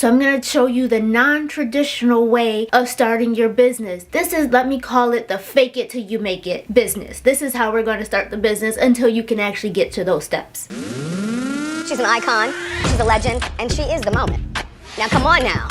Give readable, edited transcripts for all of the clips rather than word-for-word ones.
So I'm going to show you the non-traditional way of starting your business. This is, let me call it the fake it till you make it business. This is how we're going to start the business until you can actually get to those steps. She's an icon, she's a legend, and she is the moment. Now come on now.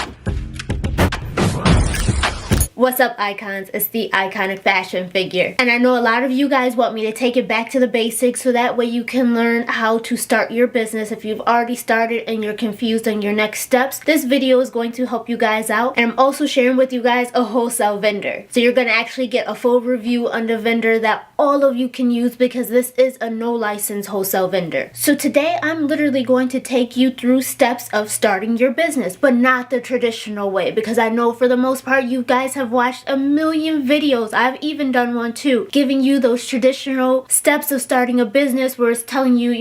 What's up, icons? It's the iconic fashion figure. And I know a lot of you guys want me to take it back to the basics so that way you can learn how to start your business. If you've already started and you're confused on your next steps, this video is going to help you guys out. And I'm also sharing with you guys a wholesale vendor. So you're going to actually get a full review on the vendor that all of you can use because this is a no license wholesale vendor. So today I'm literally going to take you through steps of starting your business, but not the traditional way, because I know for the most part you guys have watched a million videos. I've even done one too, giving you those traditional steps of starting a business where it's telling you,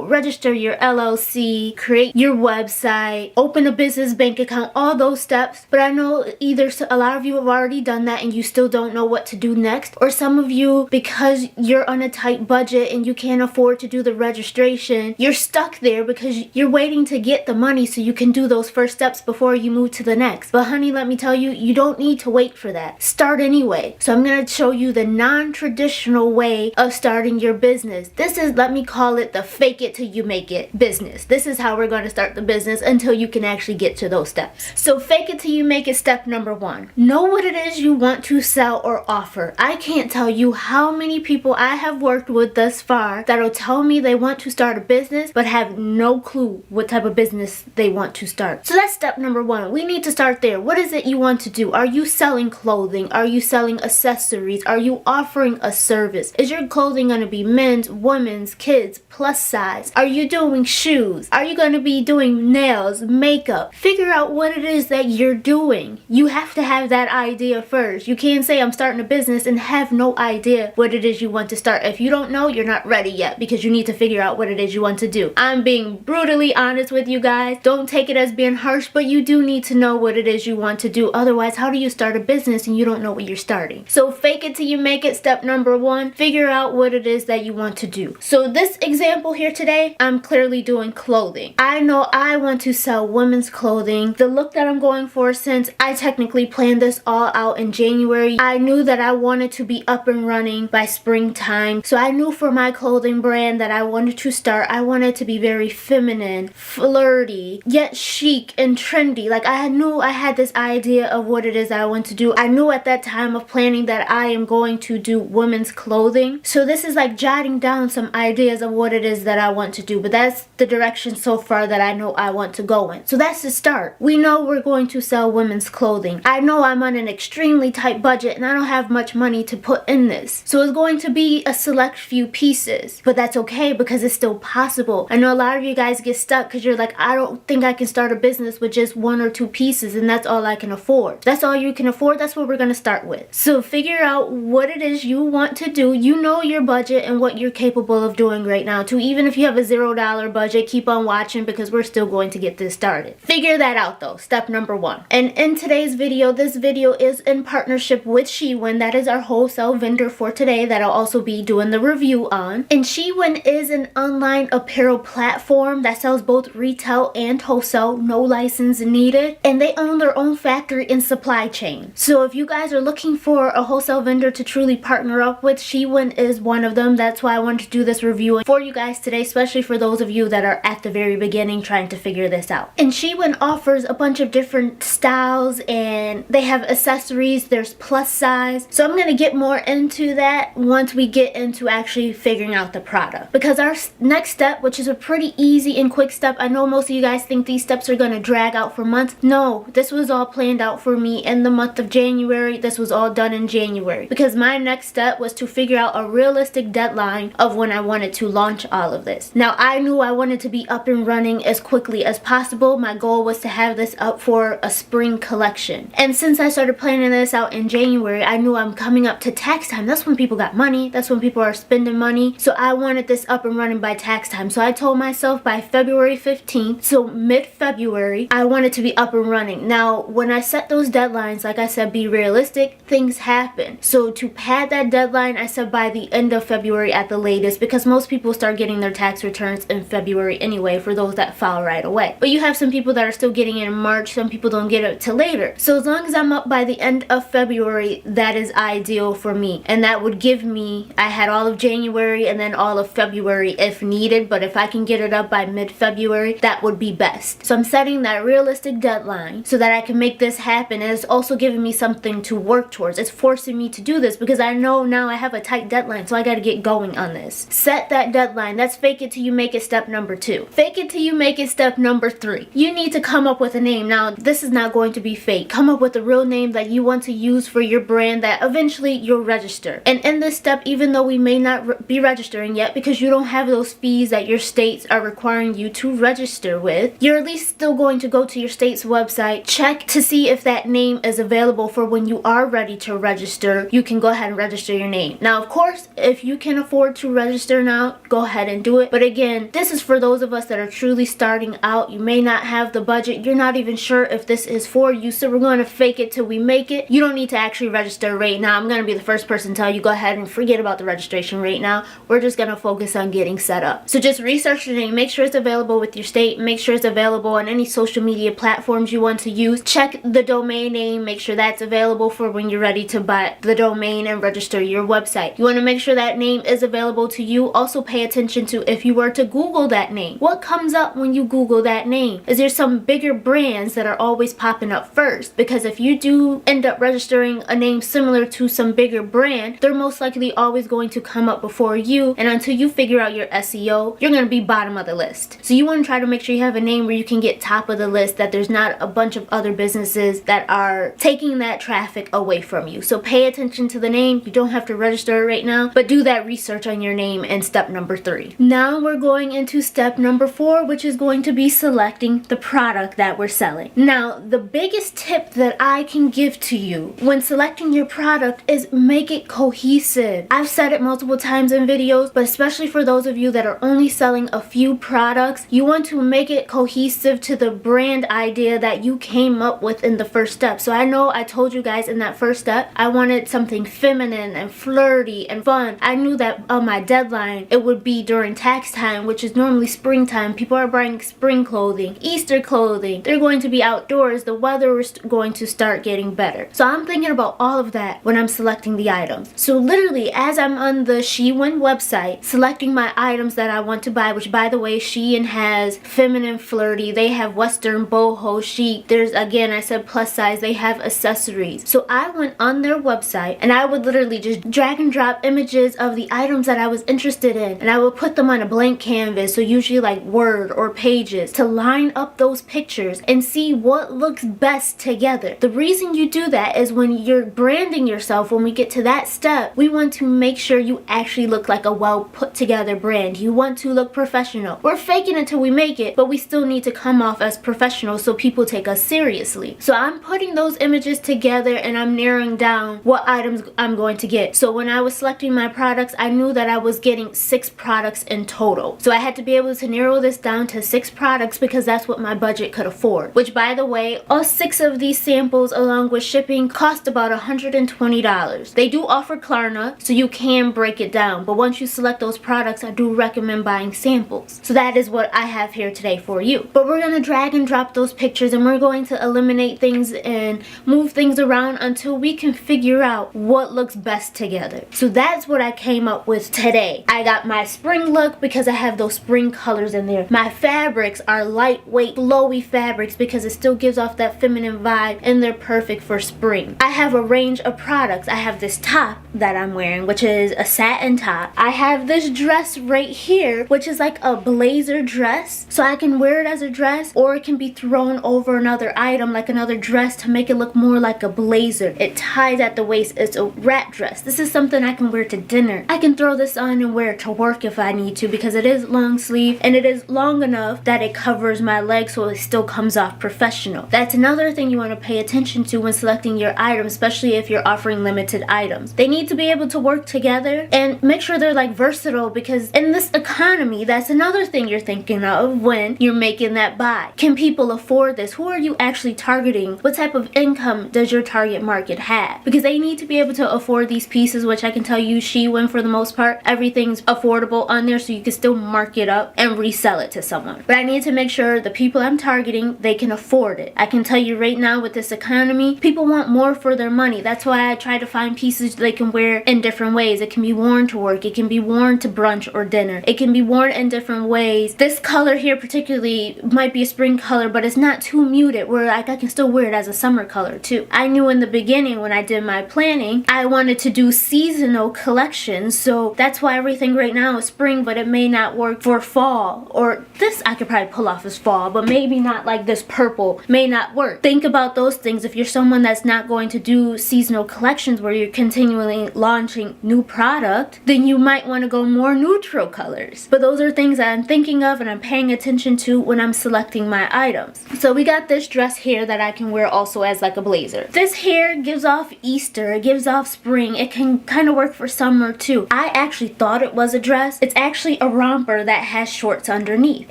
register your LLC, create your website, open a business bank account, all those steps. But I know either a lot of you have already done that and you still don't know what to do next, or some of you, because you're on a tight budget and you can't afford to do the registration, you're stuck there because you're waiting to get the money so you can do those first steps before you move to the next. But honey, let me tell you, you don't need to wait for that. Start anyway. So I'm going to show you the non-traditional way of starting your business. This is, let me call it the fake it till you make it business. This is how we're going to start the business until you can actually get to those steps. So fake it till you make it, step number 1. Know what it is you want to sell or offer. I can't tell you how many people I have worked with thus far that'll tell me they want to start a business but have no clue what type of business they want to start. So that's step number 1. We need to start there. What is it you want to do? Are you selling clothing? Are you selling accessories? Are you offering a service? Is your clothing going to be men's, women's, kids, plus size? Are you doing shoes? Are you going to be doing nails, makeup? Figure out what it is that you're doing. You have to have that idea first. You can't say I'm starting a business and have no idea what it is you want to start. If you don't know, you're not ready yet because you need to figure out what it is you want to do. I'm being brutally honest with you guys. Don't take it as being harsh, but you do need to know what it is you want to do. Otherwise, how do you start a business and you don't know what you're starting? So fake it till you make it, step number 1. Figure out what it is that you want to do. So this example here today, I'm clearly doing clothing. I know I want to sell women's clothing. The look that I'm going for, since I technically planned this all out in January, I knew that I wanted to be up and running by springtime. So I knew for my clothing brand that I wanted to start, I wanted to be very feminine, flirty, yet chic and trendy. Like I knew I had this idea of what it is I want to do. I knew at that time of planning that I am going to do women's clothing. So this is like jotting down some ideas of what it is that I want to do, but that's the direction so far that I know I want to go in. So that's the start. We know we're going to sell women's clothing. I know I'm on an extremely tight budget and I don't have much money to put in this. So it's going to be a select few pieces, but that's okay because it's still possible. I know a lot of you guys get stuck because you're like, I don't think I can start a business with just 1 or 2 pieces and that's all I can afford. That's all you can afford. That's what we're going to start with. So figure out what it is you want to do. You know your budget and what you're capable of doing right now too. Even if you have a $0 budget, keep on watching because we're still going to get this started. Figure that out though, step number 1. And in today's video, this video is in partnership with Shewin. That is our wholesale vendor for today that I'll also be doing the review on. And Shewin is an online apparel platform that sells both retail and wholesale, no license needed. And they own their own factory and supply chain. So if you guys are looking for a wholesale vendor to truly partner up with, Shewin is one of them. That's why I wanted to do this review for you guys today, especially for those of you that are at the very beginning trying to figure this out. And Shewin offers a bunch of different styles and they have accessories. There's plus size. So I'm going to get more into that once we get into actually figuring out the product. Because our next step, which is a pretty easy and quick step, I know most of you guys think these steps are going to drag out for months. No, this was all planned out for me in the month of January. This was all done in January because my next step was to figure out a realistic deadline of when I wanted to launch all of this. Now I knew I wanted to be up and running as quickly as possible. My goal was to have this up for a spring collection. And since I started planning this out in January, I knew I'm coming up to tax time. That's when people got money. That's when people are spending money. So I wanted this up and running by tax time. So I told myself by February 15th, so mid-February, I wanted to be up and running. Now, when I set those deadlines, like I said, said be realistic, things happen. So to pad that deadline, I said by the end of February at the latest, because most people start getting their tax returns in February anyway, for those that file right away. But you have some people that are still getting it in March, some people don't get it till later. So as long as I'm up by the end of February, that is ideal for me. And that would give me, I had all of January and then all of February if needed, but if I can get it up by mid-February, that would be best. So I'm setting that realistic deadline so that I can make this happen, and it's also giving me something to work towards. It's forcing me to do this because I know now I have a tight deadline, so I gotta get going on this. Set that deadline. That's fake it till you make it step number 2. Fake it till you make it step number 3. You need to come up with a name. Now, this is not going to be fake. Come up with a real name that you want to use for your brand that eventually you'll register. And in this step, even though we may not be registering yet because you don't have those fees that your states are requiring you to register with, you're at least still going to go to your state's website, check to see if that name is available for when you are ready to register. You can go ahead and register your name. Now, of course, if you can afford to register now, go ahead and do it. But again, this is for those of us that are truly starting out. You may not have the budget. You're not even sure if this is for you, so we're going to fake it till we make it. You don't need to actually register right now. I'm going to be the first person to tell you go ahead and forget about the registration right now. We're just going to focus on getting set up. So just research your name. Make sure it's available with your state. Make sure it's available on any social media platforms you want to use. Check the domain name. Make sure that's available for when you're ready to buy the domain and register your website. You want to make sure that name is available to you. Also pay attention to if you were to Google that name. What comes up when you Google that name? Is there some bigger brands that are always popping up first? Because if you do end up registering a name similar to some bigger brand, they're most likely always going to come up before you, and until you figure out your SEO, you're going to be bottom of the list. So you want to try to make sure you have a name where you can get top of the list, that there's not a bunch of other businesses that are taking that traffic away from you. So pay attention to the name. You don't have to register it right now, but do that research on your name in step number 3. Now we're going into step number 4, which is going to be selecting the product that we're selling. Now, the biggest tip that I can give to you when selecting your product is make it cohesive. I've said it multiple times in videos, but especially for those of you that are only selling a few products, you want to make it cohesive to the brand idea that you came up with in the first step. So I know I told you guys in that first step, I wanted something feminine and flirty and fun. I knew that on my deadline, it would be during tax time, which is normally springtime. People are buying spring clothing, Easter clothing. They're going to be outdoors. The weather is going to start getting better. So I'm thinking about all of that when I'm selecting the items. So literally, as I'm on the Shewin website, selecting my items that I want to buy, which by the way, Shein has feminine flirty. They have Western boho chic. There's, again, I said plus size. They have accessories. So I went on their website and I would literally just drag and drop images of the items that I was interested in, and I would put them on a blank canvas, so usually like Word or Pages, to line up those pictures and see what looks best together. The reason you do that is when you're branding yourself, when we get to that step, we want to make sure you actually look like a well put together brand. You want to look professional. We're faking until we make it, but we still need to come off as professional so people take us seriously. So I'm putting those images together and I'm narrowing down what items I'm going to get. So when I was selecting my products, I knew that I was getting 6 products in total. So I had to be able to narrow this down to 6 products because that's what my budget could afford. Which, by the way, all 6 of these samples along with shipping cost about $120. They do offer Klarna, so you can break it down. But once you select those products, I do recommend buying samples. So that is what I have here today for you. But we're going to drag and drop those pictures and we're going to eliminate things and move things around until we can figure out what looks best together. So that's what I came up with today. I got my spring look because I have those spring colors in there. My fabrics are lightweight, flowy fabrics because it still gives off that feminine vibe and they're perfect for spring. I have a range of products. I have this top that I'm wearing, which is a satin top. I have this dress right here, which is like a blazer dress. So I can wear it as a dress or it can be thrown over another item like another dress to make it look more like a blazer. It ties at the waist. It's a wrap dress. This is something I can wear to dinner. I can throw this on and wear it to work if I need to because it is long sleeve and it is long enough that it covers my legs so it still comes off professional. That's another thing you want to pay attention to when selecting your items, especially if you're offering limited items. They need to be able to work together and make sure they're like versatile because in this economy, that's another thing you're thinking of when you're making that buy. Can people afford this? Who are you actually targeting? What type of income income does your target market have? Because they need to be able to afford these pieces, which I can tell you Shewin, for the most part, everything's affordable on there, so you can still mark it up and resell it to someone. But I need to make sure the people I'm targeting, they can afford it. I can tell you right now, with this economy, people want more for their money. That's why I try to find pieces they can wear in different ways. It can be worn to work, it can be worn to brunch or dinner, it can be worn in different ways. This color here particularly might be a spring color, but it's not too muted where I can still wear it as a summer color too. I knew in the beginning when I did my planning, I wanted to do seasonal collections, so that's why everything right now is spring, but it may not work for fall. Or this I could probably pull off as fall, but maybe not. Like this purple may not work. Think about those things. If you're someone that's not going to do seasonal collections where you're continually launching new product, then you might want to go more neutral colors. But those are things that I'm thinking of and I'm paying attention to when I'm selecting my items. So we got this dress here that I can wear also as like a blazer. This here gives off Easter, it gives off spring, it can kind of work for summer too. I actually thought it was a dress. It's actually a romper that has shorts underneath.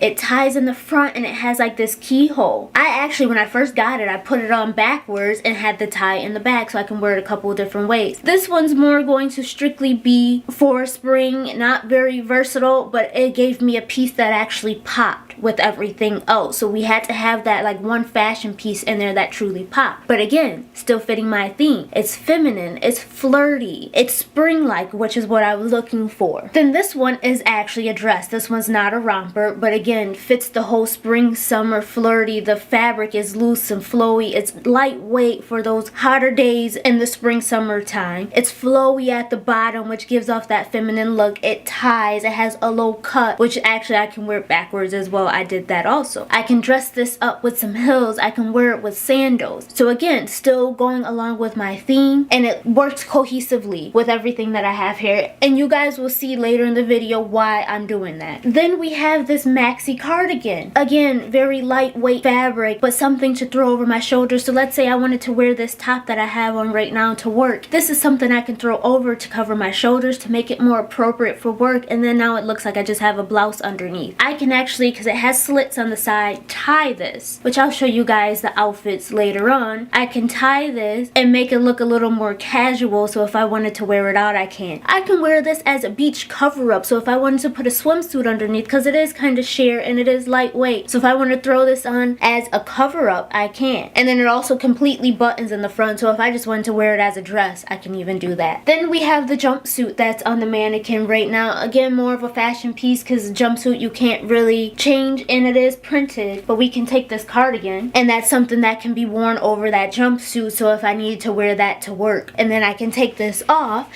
It ties in the front and it has like this keyhole. I actually, when I first got it, I put it on backwards and had the tie in the back so I can wear it a couple of different ways. This one's more going to strictly be for spring, not very versatile, but it gave me a piece that actually popped with everything else. So we had to have that like one fashion piece in there that truly popped. But again, still fitting my theme. It's feminine, it's flirty, it's spring-like, which is what I was looking for. Then this one is actually a dress. This one's not a romper, but again, fits the whole spring, summer, flirty. The fabric is loose and flowy. It's lightweight for those hotter days in the spring, summer time. It's flowy at the bottom, which gives off that feminine look. It ties, it has a low cut, which actually I can wear it backwards as well. I did that also. I can dress this up with some heels. I can wear it with sandals. So again, still going along with my theme, and it works cohesively with everything that I have here. And you guys will see later in the video why I'm doing that. Then we have this maxi cardigan. Again, very lightweight fabric, but something to throw over my shoulders. So let's say I wanted to wear this top that I have on right now to work. This is something I can throw over to cover my shoulders to make it more appropriate for work, and then now it looks like I just have a blouse underneath. I can actually, because it has slits on the side, tie this, which I'll show you guys the outfits later on. I can tie this and make it look a little more casual, so if I wanted to wear it out, I can. I can wear this as a beach cover-up, so if I wanted to put a swimsuit underneath, because it is kind of sheer and it is lightweight, so if I want to throw this on as a cover-up, I can. And then it also completely buttons in the front, so if I just wanted to wear it as a dress, I can even do that. Then we have the jumpsuit that's on the mannequin right now. Again, more of a fashion piece, because jumpsuit you can't really change and it is printed, but we can take this cardigan and that's something that can be worn over that jumpsuit, so if I needed to wear that to work, and then I can take this off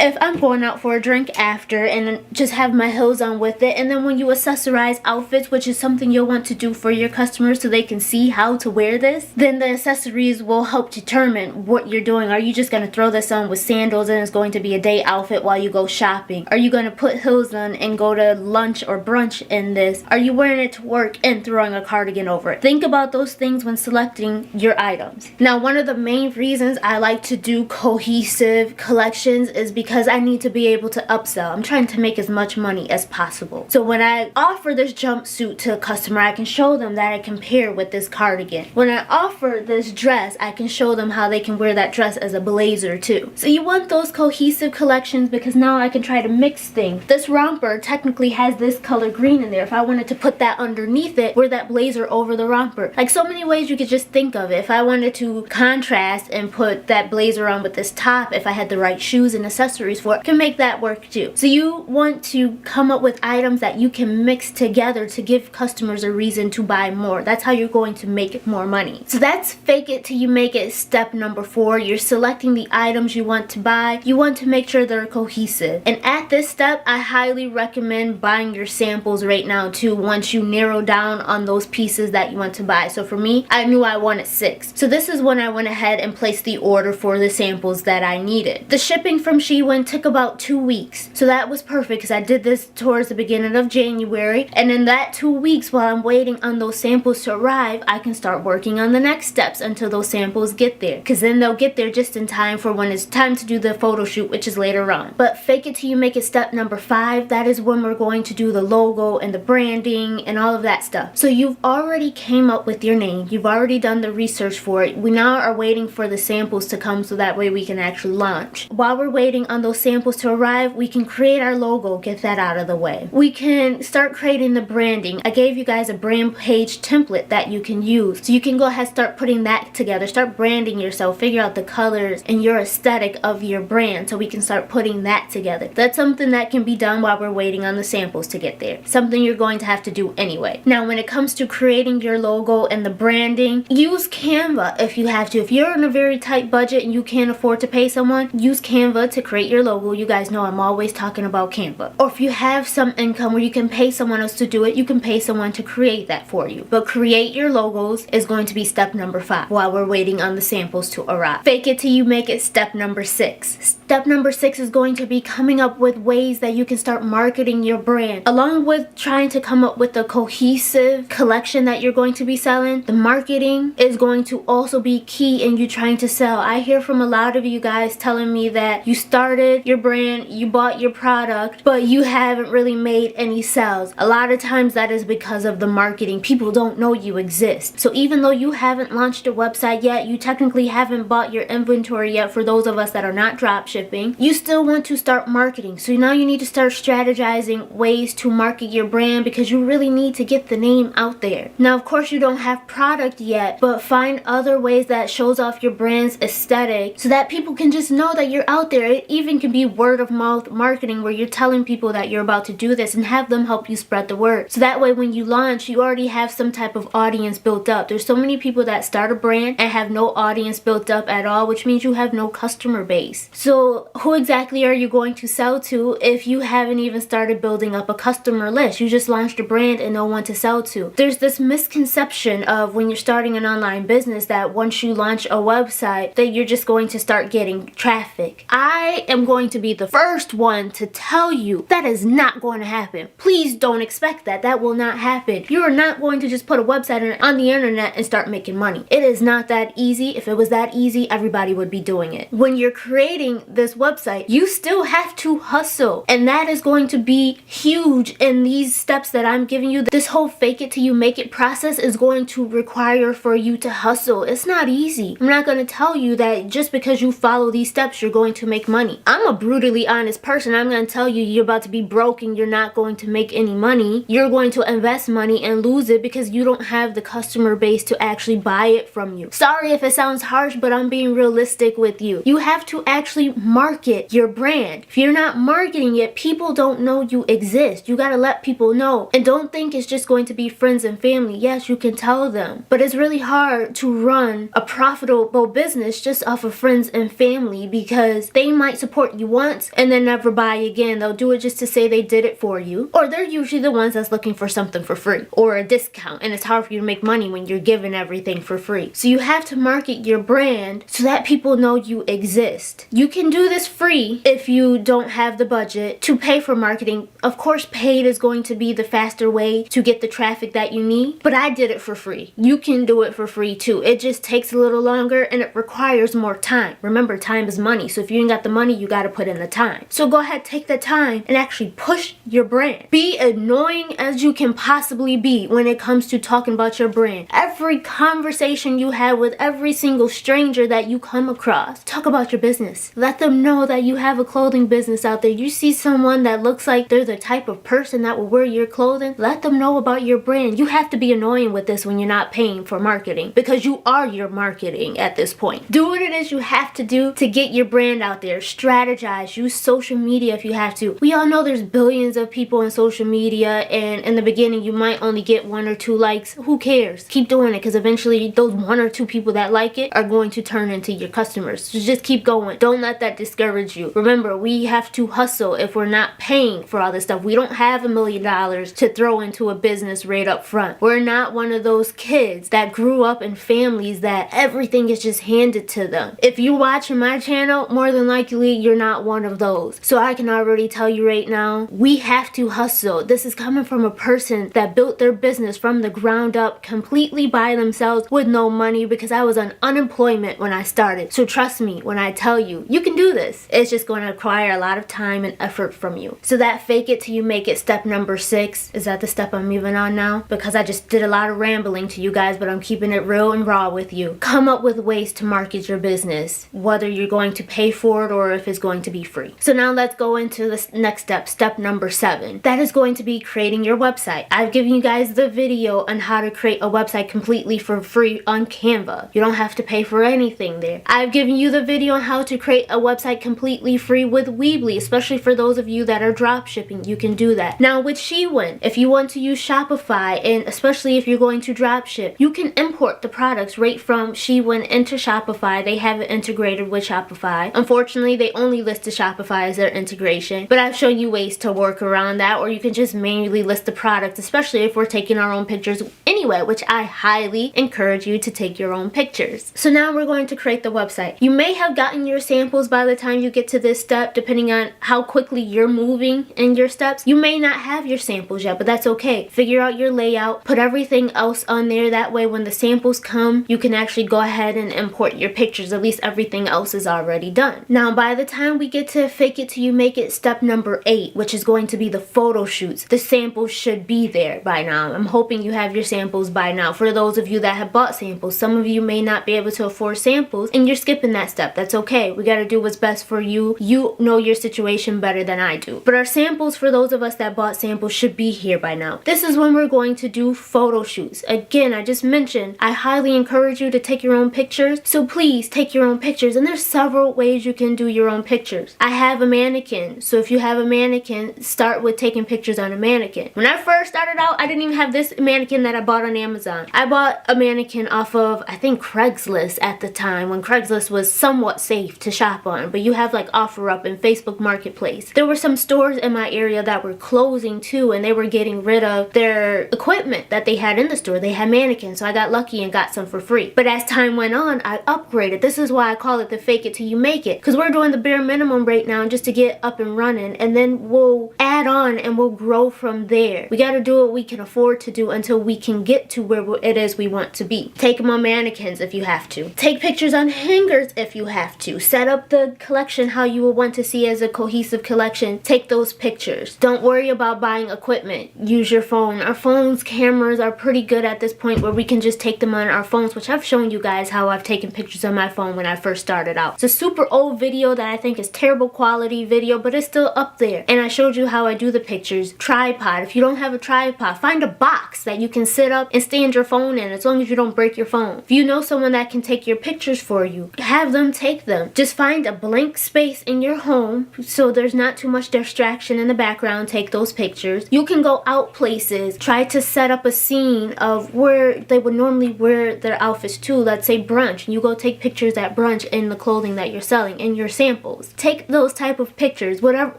if I'm going out for a drink after and just have my heels on with it. And then when you accessorize outfits, which is something you'll want to do for your customers so they can see how to wear this, then the accessories will help determine what you're doing. Are you just going to throw this on with sandals and it's going to be a day outfit while you go shopping? Are you going to put heels on and go to lunch or brunch in this? Are you wearing it to work and throwing a cardigan over it? Think about those things when selecting your items. Now, one of the main reasons I like to do cohesive collections is because I need to be able to upsell. I'm trying to make as much money as possible. So when I offer this jumpsuit to a customer, I can show them that I can pair with this cardigan. When I offer this dress, I can show them how they can wear that dress as a blazer too. So you want those cohesive collections, because now I can try to mix things. This romper technically has this color green in there. If I wanted to put that underneath it, wear that blazer over the romper. Like, so many ways you could just think of it. If I wanted to contrast and put that blazer on with this top, if I had the right shoes and accessories for it, can make that work too. So you want to come up with items that you can mix together to give customers a reason to buy more. That's how you're going to make more money. So that's fake it till you make it step number 4. You're selecting the items you want to buy. You want to make sure they're cohesive. And at this step, I highly recommend buying your samples right now too, once you narrow down on those pieces that you want to buy. So for me, I knew I wanted 6. So this is when I went ahead and placed the order for the samples that I needed. The shipping from Shewin Shewin took about 2 weeks. So that was perfect because I did this towards the beginning of January. And in that 2 weeks, while I'm waiting on those samples to arrive, I can start working on the next steps until those samples get there. Because then they'll get there just in time for when it's time to do the photo shoot, which is later on. But fake it till you make it step number 5. That is when we're going to do the logo and the branding and all of that stuff. So you've already came up with your name. You've already done the research for it. We now are waiting for the samples to come so that way we can actually launch. While we're waiting on those samples to arrive, we can create our logo, get that out of the way. We can start creating the branding. I gave you guys a brand page template that you can use. So you can go ahead and start putting that together. Start branding yourself. Figure out the colors and your aesthetic of your brand so we can start putting that together. That's something that can be done while we're waiting on the samples to get there. Something you're going to have to do anyway. Now, when it comes to creating your logo and the branding, use Canva if you have to. If you're in a very tight budget and you can't afford to pay someone, use Canva to create your logo. You guys know I'm always talking about Canva. Or if you have some income where you can pay someone else to do it, you can pay someone to create that for you. But create your logos is going to be step number 5 while we're waiting on the samples to arrive. Fake it till you make it step number 6. Step number 6 is going to be coming up with ways that you can start marketing your brand. Along with trying to come up with a cohesive collection that you're going to be selling, the marketing is going to also be key in you trying to sell. I hear from a lot of you guys telling me that you started your brand, you bought your product, but you haven't really made any sales. A lot of times that is because of the marketing. People don't know you exist. So even though you haven't launched a website yet, you technically haven't bought your inventory yet for those of us that are not drop shipping, you still want to start marketing. So now you need to start strategizing ways to market your brand because you really need to get the name out there. Now, of course, you don't have product yet, but find other ways that shows off your brand's aesthetic so that people can just know that you're out there. It even can be word of mouth marketing where you're telling people that you're about to do this and have them help you spread the word. So that way when you launch, you already have some type of audience built up. There's so many people that start a brand and have no audience built up at all, which means you have no customer base. So who exactly are you going to sell to if you haven't even started building up a customer list? You just launched a brand and no one to sell to. There's this misconception of when you're starting an online business that once you launch a website that you're just going to start getting traffic. I am going to be the first one to tell you that is not going to happen. Please don't expect that. That will not happen. You are not going to just put a website on the internet and start making money. It is not that easy. If it was that easy, everybody would be doing it. When you're creating this website, you still have to hustle. And that is going to be huge in these steps that I'm giving you. This whole fake it till you make it process is going to require for you to hustle. It's not easy. I'm not going to tell you that just because you follow these steps, you're going to make money. I'm a brutally honest person. I'm going to tell you you're about to be broke and you're not going to make any money. You're going to invest money and lose it because you don't have the customer base to actually buy it from you. Sorry if it sounds harsh, but I'm being realistic with you. You have to actually market your brand. If you're not marketing it, people don't know you exist. You got to let people know. And don't think it's just going to be friends and family. Yes, you can tell them. But it's really hard to run a profitable business just off of friends and family because they might support you once and then never buy again. They'll do it just to say they did it for you. Or they're usually the ones that's looking for something for free or a discount. And it's hard for you to make money when you're giving everything for free. So you have to market your brand so that people know you exist. You can do this free if you don't have the budget to pay for marketing. Of course, paid is going to be the faster way to get the traffic that you need, but I did it for free. You can do it for free too. It just takes a little longer and it requires more time. Remember, time is money. So if you ain't got the money, you got to put in the time. So go ahead, take the time and actually push your brand. Be annoying as you can possibly be when it comes to talking about your brand. Every conversation you have with every single stranger that you come across, talk about your business. Let them know that you have a clothing business out there. You see someone that looks like they're the type of person that will wear your clothing, let them know about your brand. You have to be annoying with this when you're not paying for marketing because you are your marketing at this point. Do what it is you have to do to get your brand out there. Strategize. Use social media if you have to. We all know there's billions of people in social media and in the beginning you might only get 1 or 2 likes. Who cares? Keep doing it because eventually those 1 or 2 people that like it are going to turn into your customers. So just keep going. Don't let that discourage you. Remember, we have to hustle if we're not paying for all this stuff. We don't have $1 million to throw into a business right up front. We're not one of those kids that grew up in families that everything is just handed to them. If you're watching my channel, more than likely hopefully you're not one of those. So I can already tell you right now, we have to hustle. This is coming from a person that built their business from the ground up completely by themselves with no money, because I was on unemployment when I started. So trust me when I tell you, you can do this. It's just going to require a lot of time and effort from you. So that fake it till you make it step number 6, is that the step I'm moving on now? Because I just did a lot of rambling to you guys, but I'm keeping it real and raw with you. Come up with ways to market your business, whether you're going to pay for it or if it's going to be free. So now let's go into the next step, step number 7. That is going to be creating your website. I've given you guys the video on how to create a website completely for free on Canva. You don't have to pay for anything there. I've given you the video on how to create a website completely free with Weebly, especially for those of you that are drop shipping. You can do that. Now with Shewin, if you want to use Shopify, and especially if you're going to drop ship, you can import the products right from Shewin into Shopify. They have it integrated with Shopify. Unfortunately, they only list the Shopify as their integration, but I've shown you ways to work around that, or you can just manually list the products, especially if we're taking our own pictures anyway, which I highly encourage you to take your own pictures. So now we're going to create the website. You may have gotten your samples by the time you get to this step, depending on how quickly you're moving in your steps. You may not have your samples yet, but that's okay. Figure out your layout, put everything else on there. That way when the samples come, you can actually go ahead and import your pictures. At least everything else is already done. Now by the time we get to fake it till you make it step number 8, which is going to be the photo shoots, the samples should be there by now. I'm hoping you have your samples by now. For those of you that have bought samples, some of you may not be able to afford samples and you're skipping that step. That's okay. We got to do what's best for you. You know your situation better than I do. But our samples, for those of us that bought samples, should be here by now. This is when we're going to do photo shoots. Again, I just mentioned, I highly encourage you to take your own pictures. So please take your own pictures. And there's several ways you can do your own pictures. I have a mannequin. So if you have a mannequin, start with taking pictures on a mannequin. When I first started out, I didn't even have this mannequin that I bought on Amazon. I bought a mannequin off of, I think, Craigslist at the time, when Craigslist was somewhat safe to shop on, but you have like OfferUp and Facebook Marketplace. There were some stores in my area that were closing too, and they were getting rid of their equipment that they had in the store. They had mannequins, so I got lucky and got some for free. But as time went on, I upgraded. This is why I call it the fake it till you make it, because we're doing the bare minimum right now just to get up and running, and then we'll add on and we'll grow from there. We got to do what we can afford to do until we can get to where it is we want to be. Take them on mannequins if you have to. Take pictures on hangers if you have to. Set up the collection how you will want to see as a cohesive collection. Take those pictures. Don't worry about buying equipment. Use your phone. Our phones' cameras are pretty good at this point where we can just take them on our phones, which I've shown you guys how I've taken pictures on my phone when I first started out. It's a super old video that I think is terrible quality video, but it's still up there. And I showed you how I do the pictures. Tripod. If you don't have a tripod, find a box that you can sit up and stand your phone in, as long as you don't break your phone. If you know someone that can take your pictures for you, have them take them. Just find a blank space in your home so there's not too much distraction in the background. Take those pictures. You can go out places. Try to set up a scene of where they would normally wear their outfits to. Let's say brunch, and you go take pictures at brunch in the clothing that you're selling, in your samples. Take those type of pictures. Whatever.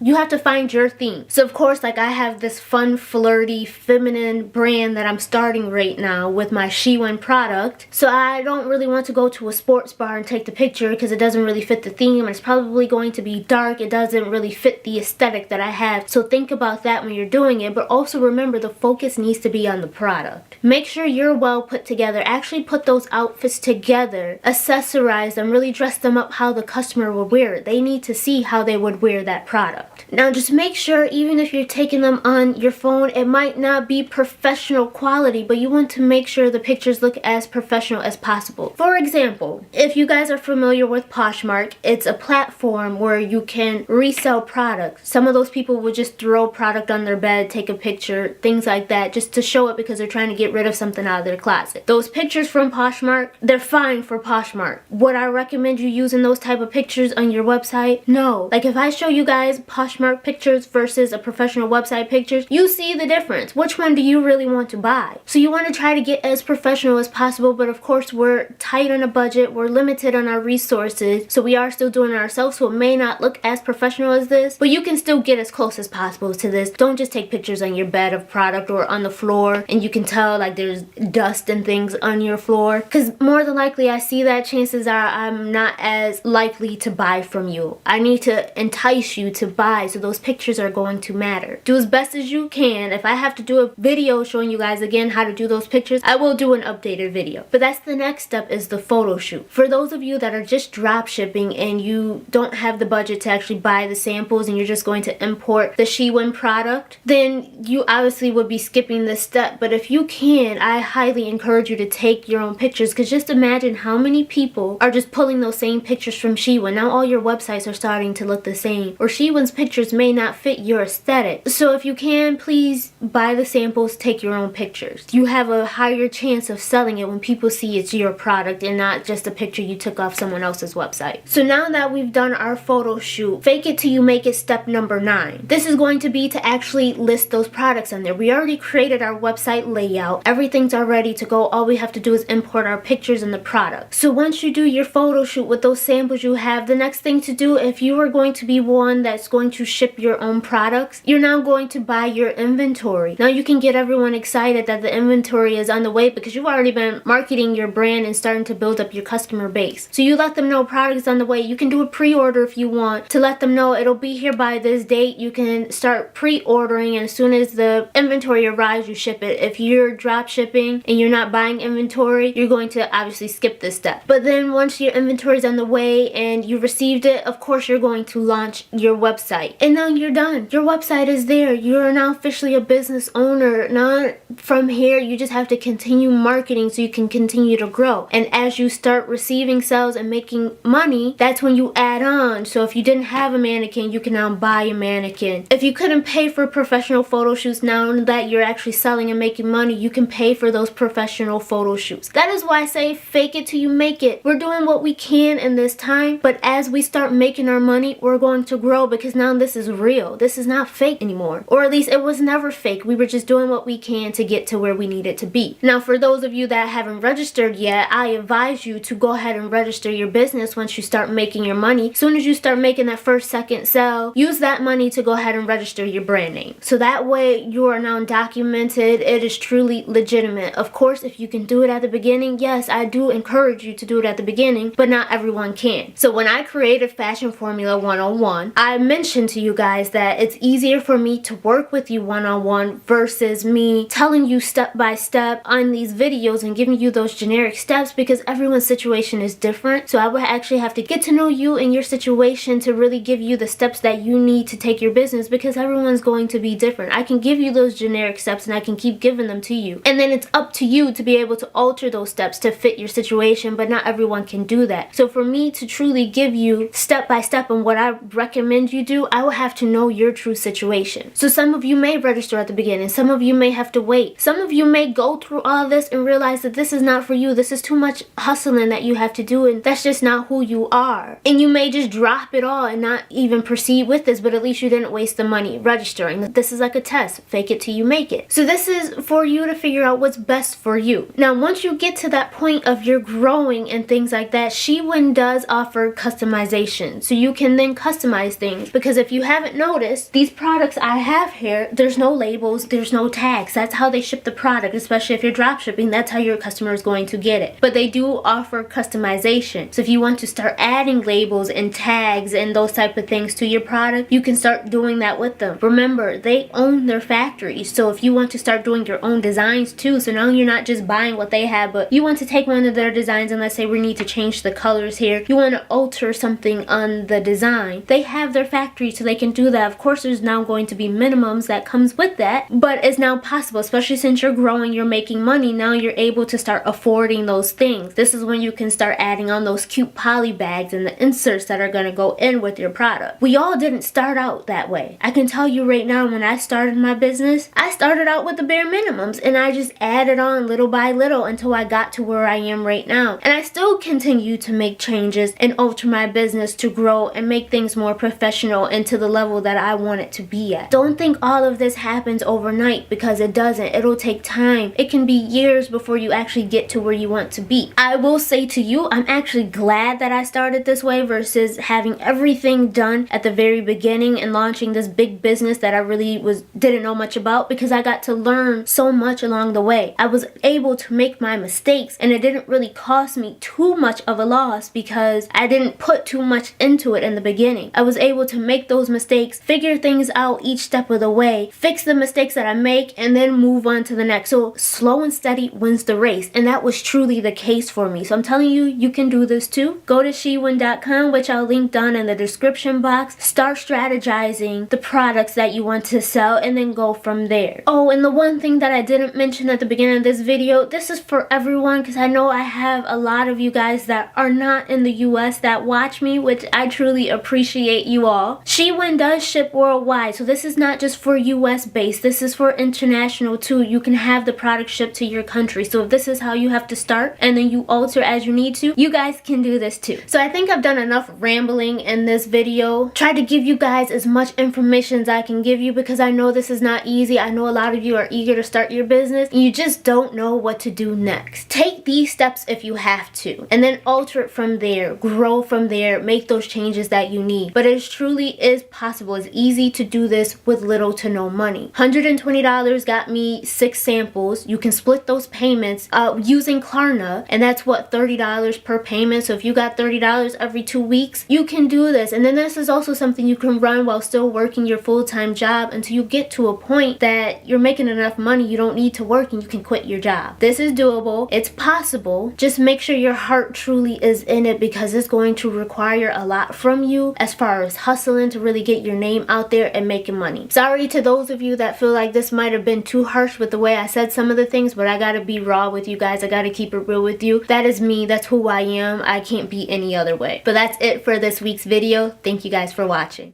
You have to find your theme. So of course, like, I have this fun, flirty, feminine brand that I'm starting right now with my Shewin product. So I don't really want to go to a sports bar and take the picture because it doesn't really fit the theme, and it's probably going to be dark. It doesn't really fit the aesthetic that I have. So think about that when you're doing it, but also remember the focus needs to be on the product. Make sure you're well put together. Actually put those outfits together, accessorize them, really dress them up how the customer will wear it. They need to see how they would wear that product. Now just make sure, even if you're taking them on your phone, it might not be professional quality, but you want to make sure the pictures look as professional as possible. For example, if you guys are familiar with Poshmark, it's a platform where you can resell products. Some of those people will just throw product on their bed, take a picture, things like that, just to show it because they're trying to get rid of something out of their closet. Those pictures from Poshmark, they're fine for Poshmark. Would I recommend you using those type of pictures on your website? No. Like, if I show you guys Poshmark pictures versus a professional website pictures, you see the difference. Which one do you really want to buy? So you want to try to get as professional as possible, but of course we're tight on a budget, we're limited on our resources, so we are still doing it ourselves, so it may not look as professional as this, but you can still get as close as possible to this. Don't just take pictures on your bed of product or on the floor and you can tell like there's dust and things on your floor, because more than likely I see that chances are I'm not as likely to buy from from you. I need to entice you to buy, so those pictures are going to matter. Do as best as you can. If I have to do a video showing you guys again how to do those pictures, I will do an updated video. But that's the next step, is the photo shoot. For those of you that are just drop shipping and you don't have the budget to actually buy the samples and you're just going to import the Shewin product, then you obviously would be skipping this step. But if you can, I highly encourage you to take your own pictures, because just imagine how many people are just pulling those same pictures from Shewin. Now all your websites are starting to look the same, or Shewin's pictures may not fit your aesthetic. So if you can, please buy the samples, take your own pictures. You have a higher chance of selling it when people see it's your product and not just a picture you took off someone else's website. So now that we've done our photo shoot, fake it till you make it step number 9. This is going to be to actually list those products on there. We already created our website layout. Everything's all ready to go. All we have to do is import our pictures and the product. So once you do your photo shoot with those samples you have, the next thing to do, if you are going to be one that's going to ship your own products, you're now going to buy your inventory. Now you can get everyone excited that the inventory is on the way, because you've already been marketing your brand and starting to build up your customer base. So you let them know products on the way. You can do a pre-order if you want to let them know it'll be here by this date. You can start pre-ordering, and as soon as the inventory arrives, you ship it. If you're drop shipping and you're not buying inventory, you're going to obviously skip this step. But then once your inventory is on the way and you received it, of course you're going to launch your website, and now you're done. Your website is there. You're now officially a business owner. Now from here, you just have to continue marketing so you can continue to grow. And as you start receiving sales and making money, that's when you add on. So if you didn't have a mannequin, you can now buy a mannequin. If you couldn't pay for professional photo shoots, now that you're actually selling and making money, you can pay for those professional photo shoots. That is why I say fake it till you make it. We're doing what we can in this time, but as we start making our money, we're going to grow, because now this is real. This is not fake anymore. Or at least it was never fake. We were just doing what we can to get to where we needed to be. Now for those of you that haven't registered yet, I advise you to go ahead and register your business once you start making your money. As soon as you start making that first, second sale, use that money to go ahead and register your brand name. So that way you are now documented. It is truly legitimate. Of course, if you can do it at the beginning, yes, I do encourage you to do it at the beginning, but not everyone can. So when I created Fashion Formula 101, I mentioned to you guys that it's easier for me to work with you one-on-one versus me telling you step by step on these videos and giving you those generic steps, because everyone's situation is different. So I would actually have to get to know you and your situation to really give you the steps that you need to take your business, because everyone's going to be different. I can give you those generic steps and I can keep giving them to you, and then it's up to you to be able to alter those steps to fit your situation, but not everyone can do that. So for me to truly give you step by step on what I recommend you do, I will have to know your true situation. So some of you may register at the beginning, some of you may have to wait, some of you may go through all this and realize that this is not for you. This is too much hustling that you have to do, and that's just not who you are. And you may just drop it all and not even proceed with this, but at least you didn't waste the money registering. This is like a test. Fake it till you make it. So this is for you to figure out what's best for you. Now once you get to that point of you're growing and things like that, Shewin does offer customization, so you can then customize things. Because if you haven't noticed, these products I have here, there's no labels, there's no tags. That's how they ship the product, especially if you're drop shipping. That's how your customer is going to get it. But they do offer customization. So if you want to start adding labels and tags and those type of things to your product, you can start doing that with them. Remember, they own their factories. So if you want to start doing your own designs too, so now you're not just buying what they have, but you want to take one of their designs and let's say we need to change the colors here. You want to alter something on the design. They have their factory, so they can do that. Of course, there's now going to be minimums that comes with that, but it's now possible, especially since you're growing, you're making money. Now you're able to start affording those things. This is when you can start adding on those cute poly bags and the inserts that are going to go in with your product. We all didn't start out that way. I can tell you right now, when I started my business, I started out with the bare minimums and I just added on little by little until I got to where I am right now. And I still continue to make changes and alter my business to grow and make things more professional and to the level that I want it to be at. Don't think all of this happens overnight, because it doesn't. It'll take time. It can be years before you actually get to where you want to be. I will say to you, I'm actually glad that I started this way versus having everything done at the very beginning and launching this big business that I really didn't know much about, because I got to learn so much along the way. I was able to make my mistakes and it didn't really cost me too much of a loss because I didn't put too much into it in the beginning. I was able to make those mistakes, figure things out each step of the way, fix the mistakes that I make, and then move on to the next. So slow and steady wins the race, and that was truly the case for me. So I'm telling you, you can do this too. Go to Shewin.com, which I'll link down in the description box. Start strategizing the products that you want to sell, and then go from there. Oh, and the one thing that I didn't mention at the beginning of this video, this is for everyone, because I know I have a lot of you guys that are not in the US that watch me, which I truly appreciate you all. Shewin does ship worldwide, so this is not just for US based, this is for international too. You can have the product shipped to your country. So if this is how you have to start and then you alter as you need to, you guys can do this too. So I think I've done enough rambling in this video. Tried to give you guys as much information as I can give you, because I know this is not easy. I know a lot of you are eager to start your business and you just don't know what to do next. Take these steps if you have to, and then alter it from there, grow from there, make those changes that you need. But it truly is possible. It's easy to do this with little to no money. $120 got me 6 samples. You can split those payments using Klarna, and that's what, $30 per payment. So if you got $30 every 2 weeks, you can do this. And then this is also something you can run while still working your full-time job until you get to a point that you're making enough money you don't need to work and you can quit your job. This is doable. It's possible. Just make sure your heart truly is in it, because it's going to require a lot from you as far as hustling to really get your name out there and making money. Sorry to those of you that feel like this might have been too harsh with the way I said some of the things, but I gotta be raw with you guys. I gotta keep it real with you. That is me. That's who I am. I can't be any other way. But that's it for this week's video. Thank you guys for watching.